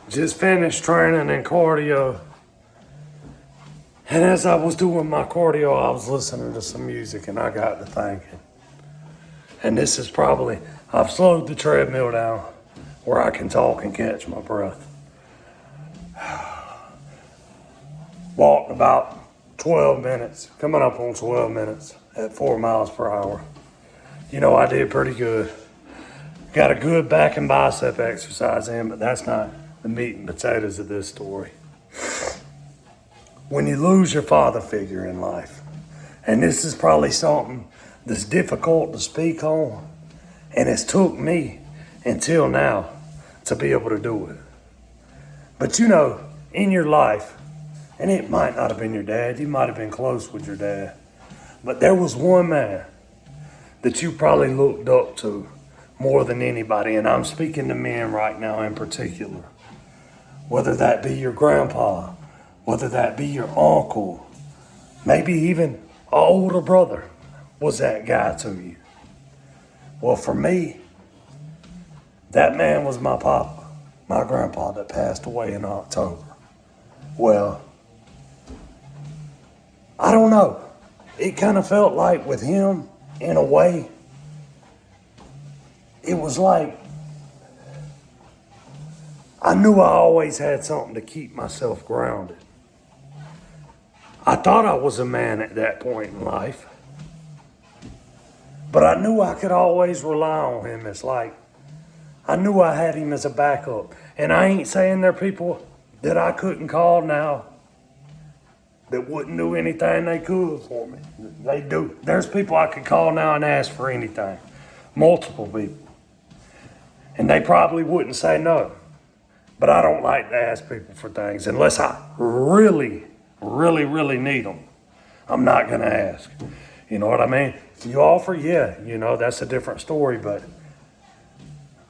Just finished training in cardio. And as I was doing my cardio, I was listening to some music and I got to thinking. And this is probably, I've slowed the treadmill down where I can talk and catch my breath. Walked about 12 minutes, coming up on 12 minutes at 4 miles per hour. You know, I did pretty good. Got a good back and bicep exercise in, but that's not the meat and potatoes of this story. When you lose your father figure in life, and this is probably something that's difficult to speak on, and it's took me until now to be able to do it. But you know, in your life, and it might not have been your dad, you might have been close with your dad, but there was one man that you probably looked up to more than anybody, and I'm speaking to men right now in particular. Whether that be your grandpa, whether that be your uncle, maybe even an older brother was that guy to you. Well, for me, that man was my papa, my grandpa that passed away in October. Well, I don't know. It kind of felt like with him, in a way, it was like I knew I always had something to keep myself grounded. I thought I was a man at that point in life, but I knew I could always rely on him. It's like I knew I had him as a backup. And I ain't saying there are people that I couldn't call now that wouldn't do anything they could for me. They do. There's people I could call now and ask for anything. Multiple people. And they probably wouldn't say no. But I don't like to ask people for things unless I really need them. I'm not going to ask. You know what I mean? If you offer, yeah, you know, that's a different story. But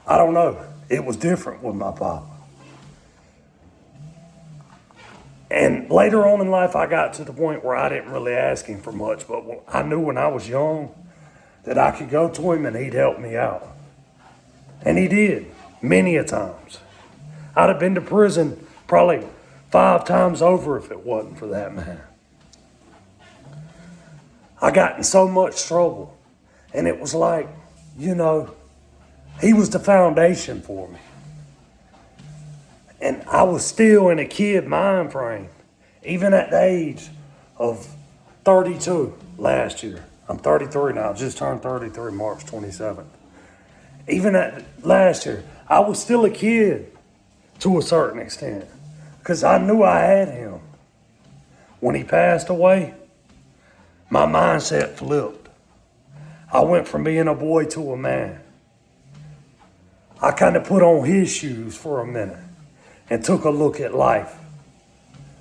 I don't know. It was different with my papa. And later on in life, I got to the point where I didn't really ask him for much. But I knew when I was young that I could go to him and he'd help me out. And he did, many a times. I'd have been to prison probably 5 times over if it wasn't for that man. I got in so much trouble. And it was like, you know, he was the foundation for me. And I was still in a kid mind frame, even at the age of 32 last year. I'm 33 now, just turned 33 March 27th. Even at last year, I was still a kid to a certain extent because I knew I had him. When he passed away, my mindset flipped. I went from being a boy to a man. I kind of put on his shoes for a minute and took a look at life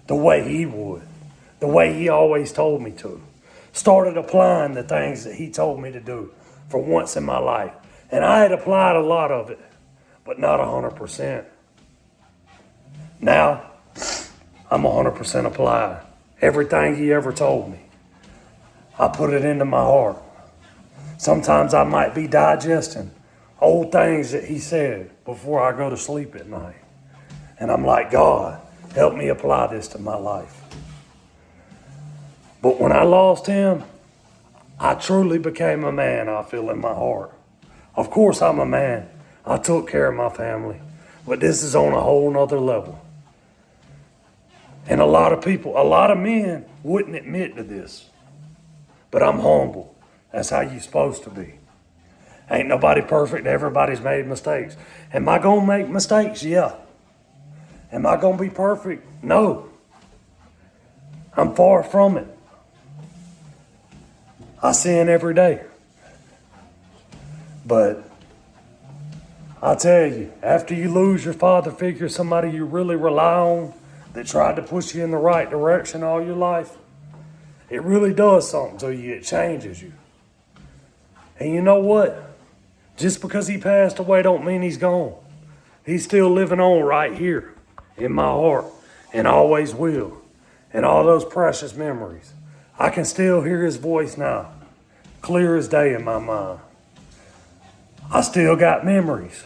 the way he would, the way he always told me to. Started applying the things that he told me to do for once in my life. And I had applied a lot of it, but not 100%. Now, I'm 100% applied. Everything he ever told me, I put it into my heart. Sometimes I might be digesting old things that he said before I go to sleep at night. And I'm like, God, help me apply this to my life. But when I lost him, I truly became a man, I feel, in my heart. Of course I'm a man. I took care of my family. But this is on a whole nother level. And a lot of people, a lot of men wouldn't admit to this. But I'm humble. That's how you're supposed to be. Ain't nobody perfect. Everybody's made mistakes. Am I going to make mistakes? Yeah. Am I going to be perfect? No. I'm far from it. I sin every day. But I tell you, after you lose your father figure, somebody you really rely on that tried to push you in the right direction all your life, it really does something to you. It changes you. And you know what? Just because he passed away don't mean he's gone. He's still living on right here in my heart and always will. And all those precious memories. I can still hear his voice now, clear as day in my mind. I still got memories.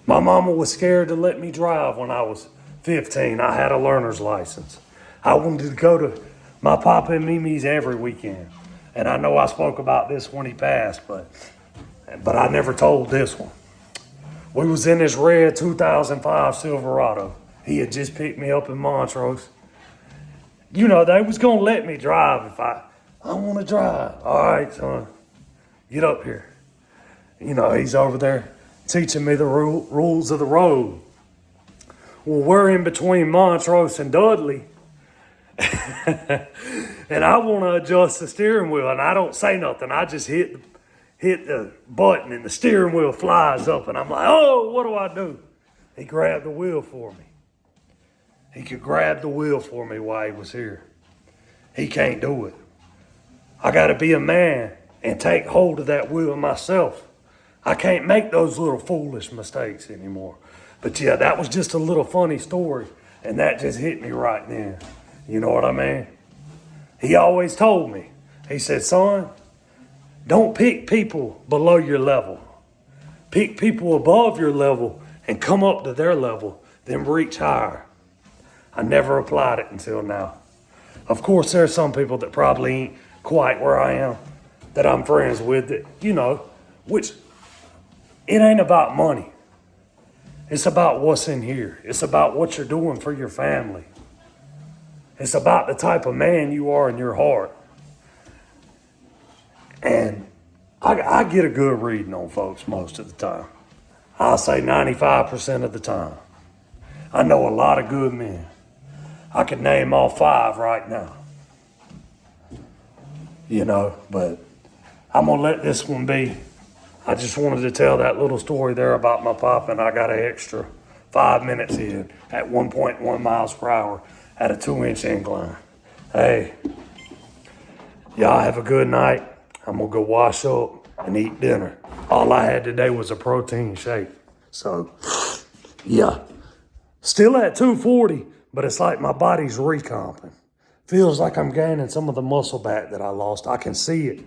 My mama was scared to let me drive when I was 15. I had a learner's license. I wanted to go to my Papa and Mimi's every weekend. And I know I spoke about this when he passed, but I never told this one. We was in this red 2005 Silverado. He had just picked me up in Montrose. You know, they was gonna let me drive if I want to drive. All right, son, get up here. You know, he's over there teaching me the rules of the road. Well, we're in between Montrose and Dudley. And I want to adjust the steering wheel, and I don't say nothing. I just hit the button, and the steering wheel flies up, and I'm like, oh, what do I do? He grabbed the wheel for me. He could grab the wheel for me while he was here. He can't do it. I got to be a man and take hold of that wheel myself. I can't make those little foolish mistakes anymore. But yeah, that was just a little funny story, and that just hit me right then. You know what I mean? He always told me, he said, son, don't pick people below your level. Pick people above your level and come up to their level, then reach higher. I never applied it until now. Of course, there's some people that probably ain't quite where I am, that I'm friends with, that, you know, which it ain't about money. It's about what's in here. It's about what you're doing for your family. It's about the type of man you are in your heart. And I get a good reading on folks most of the time. I'll say 95% of the time. I know a lot of good men. I could name all 5 right now. You know, but I'm going to let this one be. I just wanted to tell that little story there about my papa, and I got an extra 5 minutes in at 1.1 miles per hour at a 2-inch incline. Hey, y'all have a good night. I'm going to go wash up and eat dinner. All I had today was a protein shake. So, yeah. Still at 240, but it's like my body's recomping. Feels like I'm gaining some of the muscle back that I lost. I can see it,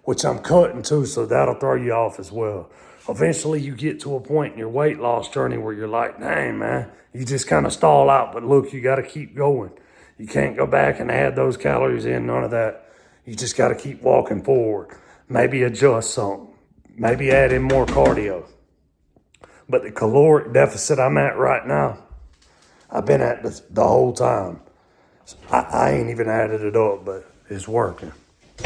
which I'm cutting too, so that'll throw you off as well. Eventually you get to a point in your weight loss journey where you're like, dang, man, you just kind of stall out, but look, you got to keep going. You can't go back and add those calories in, none of that. You just got to keep walking forward. Maybe adjust something. Maybe add in more cardio. But the caloric deficit I'm at right now, I've been at the whole time. I ain't even added it up, but it's working.